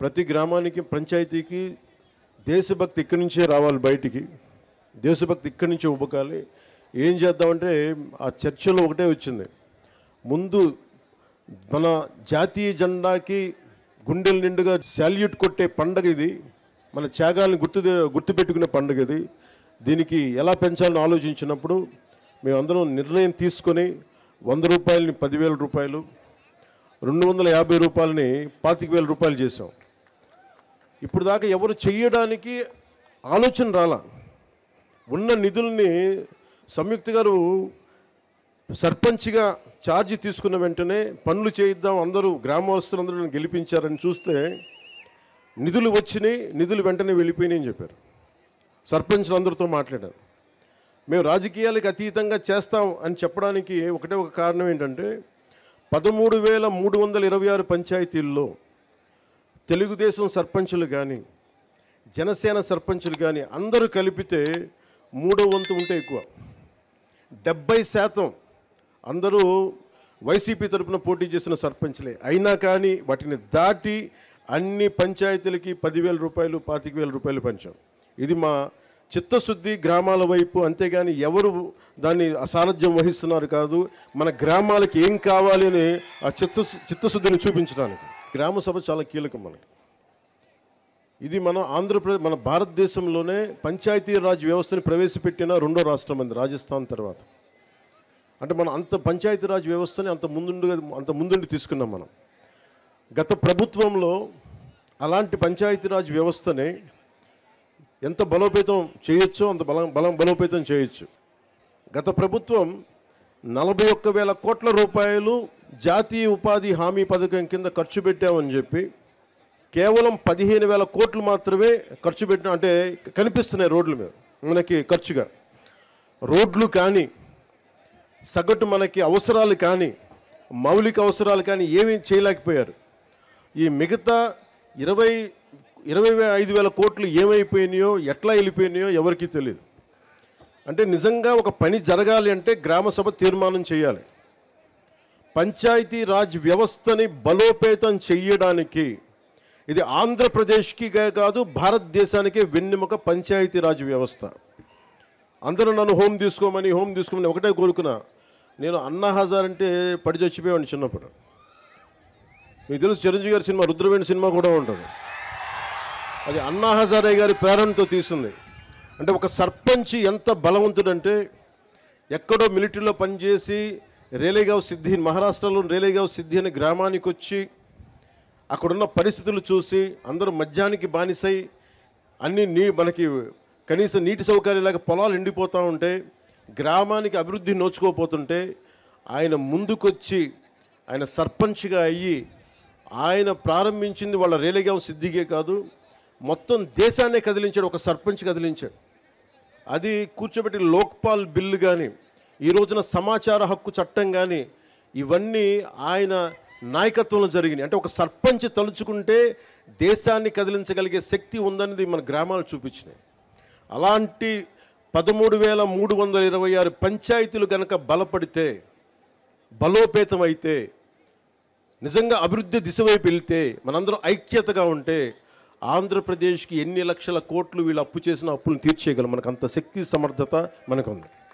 ప్రతి గ్రామానికి పంచాయతీకి దేశభక్తి ఇక్కడి నుంచే రావాలి, బయటికి దేశభక్తి ఇక్కడి నుంచే ఉబ్బకాలి. ఏం చేద్దామంటే ఆ చర్చలో ఒకటే వచ్చింది, ముందు మన జాతీయ జెండాకి గుండెల నిండుగా శాల్యూట్ కొట్టే పండగ ఇది, మన త్యాగాలను గుర్తుపెట్టుకునే పండుగ ఇది. దీనికి ఎలా పెంచాలని ఆలోచించినప్పుడు మేమందరం నిర్ణయం తీసుకొని 100 రూపాయలని 10,000 రూపాయలు, 250 రూపాయలని 25,000 రూపాయలు చేసాం. ఇప్పుడు దాకా ఎవరు చెయ్యడానికి ఆలోచన రాలా. ఉన్న నిధుల్ని సంయుక్త గారు సర్పంచ్గా ఛార్జీ తీసుకున్న వెంటనే పనులు చేయిద్దాం, అందరూ గ్రామస్తులందరూ గెలిపించారని చూస్తే నిధులు వచ్చినాయి, నిధులు వెంటనే వెళ్ళిపోయినాయి అని చెప్పారు. సర్పంచ్లందరితో మాట్లాడారు. మేము రాజకీయాలకు అతీతంగా చేస్తాం అని చెప్పడానికి ఒకటే ఒక కారణం ఏంటంటే 13,326 పంచాయతీల్లో తెలుగుదేశం సర్పంచులు కానీ జనసేన సర్పంచులు కానీ అందరూ కలిపితే 3వ వంతు ఉంటే ఎక్కువ. 70% అందరూ వైసీపీ తరఫున పోటీ చేసిన సర్పంచ్లే. అయినా కానీ వాటిని దాటి అన్ని పంచాయతీలకి 10,000 రూపాయలు 25,000 రూపాయలు పంచాం. ఇది మా చిత్తశుద్ధి గ్రామాల వైపు, అంతేగాని ఎవరు దాన్ని అసారథ్యం వహిస్తున్నారు కాదు. మన గ్రామాలకి ఏం కావాలి అని ఆ చిత్తశుద్ధిని చూపించడానికి గ్రామ సభ చాలా కీలకం మనకి. ఇది మన ఆంధ్రప్రదేశ్, మన భారతదేశంలోనే పంచాయతీరాజ్ వ్యవస్థని ప్రవేశపెట్టిన 2వ రాష్ట్రం అంది, రాజస్థాన్ తర్వాత. అంటే మనం అంత పంచాయతీరాజ్ వ్యవస్థని అంత ముందుండి తీసుకున్నాం మనం. గత ప్రభుత్వంలో అలాంటి పంచాయతీరాజ్ వ్యవస్థని ఎంత బలోపేతం చేయొచ్చో అంత బలోపేతం చేయొచ్చు. గత ప్రభుత్వం 41,000 కోట్ల రూపాయలు జాతీయ ఉపాధి హామీ పథకం కింద ఖర్చు పెట్టామని చెప్పి కేవలం 15,000 కోట్లు మాత్రమే ఖర్చు పెట్టిన, అంటే కనిపిస్తున్నాయి రోడ్ల మీద మనకి ఖర్చుగా. రోడ్లు కానీ సగటు మనకి అవసరాలు కానీ మౌలిక అవసరాలు కానీ ఏమీ చేయలేకపోయారు. ఈ మిగతా 25,000 కోట్లు ఏమైపోయినాయో ఎట్లా వెళ్ళిపోయినాయో ఎవరికీ తెలియదు. అంటే నిజంగా ఒక పని జరగాలి అంటే గ్రామ సభ తీర్మానం చేయాలి. పంచాయతీ రాజ్ వ్యవస్థని బలోపేతం చేయడానికి ఇది ఆంధ్రప్రదేశ్కి కాదు భారతదేశానికే వెన్నెముక పంచాయతీ రాజ్ వ్యవస్థ. అందరూ నన్ను హోమ్ తీసుకోమని ఒకటే కోరుకున్నా. నేను అన్నా హజార్ అంటే పడి చచ్చిపోయాను చిన్నప్పుడు. మీకు తెలుసు చిరంజీవి గారి సినిమా రుద్రవేణి సినిమా కూడా ఉంటుంది. అది అన్నా హజారే గారి ప్రేరణతో తీసింది. అంటే ఒక సర్పంచ్ ఎంత బలవంతుడంటే ఎక్కడో మిలిటరీలో పనిచేసి రేలేగావ్ సిద్ధి, మహారాష్ట్రలో రేలేగావ్ సిద్ధి అనే గ్రామానికి వచ్చి అక్కడున్న పరిస్థితులు చూసి అందరూ మద్యానికి బానిసై అన్ని మనకి కనీసం నీటి సౌకర్యాలు పొలాలు ఎండిపోతూ ఉంటే గ్రామానికి అభివృద్ధి నోచుకోపోతుంటే ఆయన ముందుకొచ్చి ఆయన సర్పంచ్గా అయ్యి ఆయన ప్రారంభించింది వాళ్ళ రేలేగావ్ సిద్ధిగే కాదు, మొత్తం దేశాన్నే కదిలించాడు. ఒక సర్పంచ్ కదిలించాడు. అది కూర్చోబెట్టి లోక్పాల్ బిల్లు కానీ ఈ రోజున సమాచార హక్కు చట్టం కానీ ఇవన్నీ ఆయన నాయకత్వంలో జరిగినాయి. అంటే ఒక సర్పంచ్ తలుచుకుంటే దేశాన్ని కదిలించగలిగే శక్తి ఉందనేది మన గ్రామాలు చూపించినాయి. అలాంటి 13,326 పంచాయతీలు కనుక బలపడితే, బలోపేతం అయితే, నిజంగా అభివృద్ధి దిశ వైపు వెళ్తే, మనందరం ఐక్యతగా ఉంటే ఆంధ్రప్రదేశ్కి ఎన్ని లక్షల కోట్లు వీళ్ళు అప్పు చేసిన అప్పులను తీర్చేయగలం. మనకు అంత శక్తి సమర్థత మనకు ఉంది.